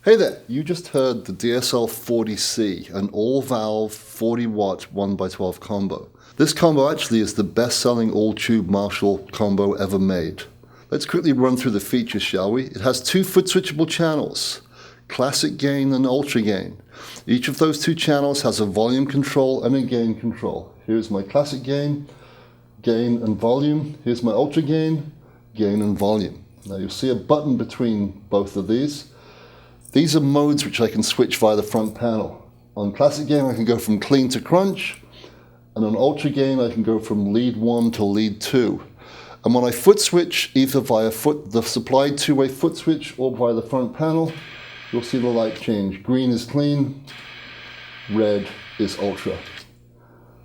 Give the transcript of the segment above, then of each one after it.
Hey there, you just heard the DSL40C, an all-valve 40-watt 1x12 combo. This combo actually is the best-selling all-tube Marshall combo ever made. Let's quickly run through the features, shall we? It has two foot-switchable channels, classic gain and ultra gain. Each of those two channels has a volume control and a gain control. Here's my classic gain, gain and volume. Here's my ultra gain, gain and volume. Now you'll see a button between both of these. These are modes which I can switch via the front panel. On classic gain I can go from clean to crunch, and on ultra gain I can go from lead 1 to lead 2. And when I foot switch, either via the supplied two-way foot switch or via the front panel, you'll see the light change. Green is clean, red is ultra.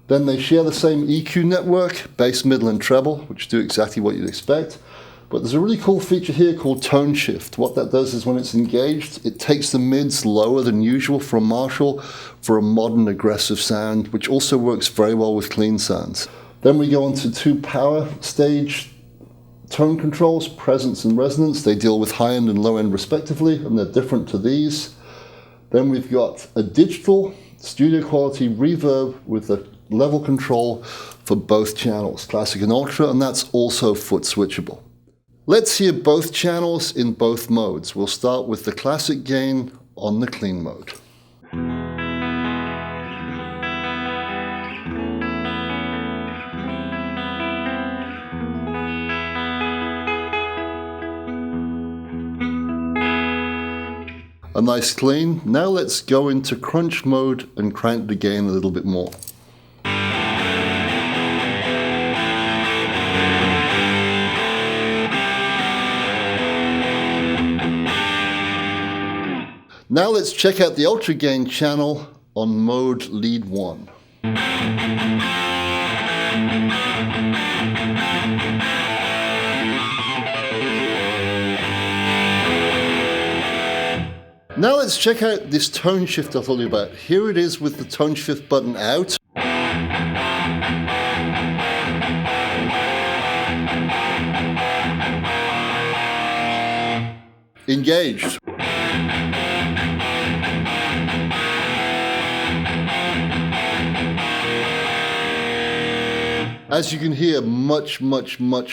Then they share the same EQ network, bass, middle and treble, which do exactly what you'd expect. But there's a really cool feature here called tone shift. What that does is when it's engaged, it takes the mids lower than usual from Marshall for a modern aggressive sound, which also works very well with clean sounds. Then we go on to two power stage tone controls, presence and resonance. They deal with high end and low end respectively, and they're different to these. Then we've got a digital studio quality reverb with a level control for both channels, classic and ultra, and that's also foot switchable. Let's hear both channels in both modes. We'll start with the classic gain on the clean mode. A nice clean. Now let's go into crunch mode and crank the gain a little bit more. Now let's check out the ultra gain channel on mode lead 1. Now let's check out this tone shift I told you about. Here it is with the tone shift button out. Engaged. As you can hear, much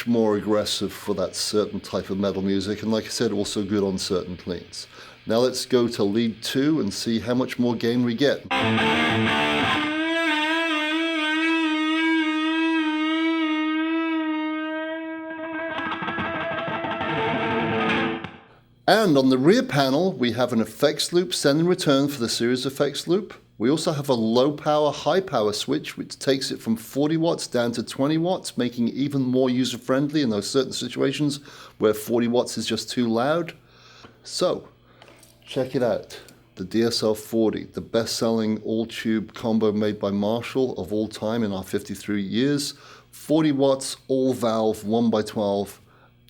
more aggressive for that certain type of metal music, and like I said, also good on certain cleans. Now let's go to lead 2 and see how much more gain we get. And on the rear panel, we have an effects loop send and return for the series effects loop. We also have a low power, high power switch, which takes it from 40 watts down to 20 watts, making it even more user friendly in those certain situations where 40 watts is just too loud. So, check it out. The DSL40, the best selling all tube combo made by Marshall of all time in our 53 years. 40 watts, all valve, 1x12.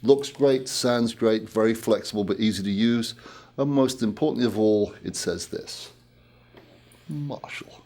Looks great, sounds great, very flexible but easy to use. And most importantly of all, it says this: Marshall.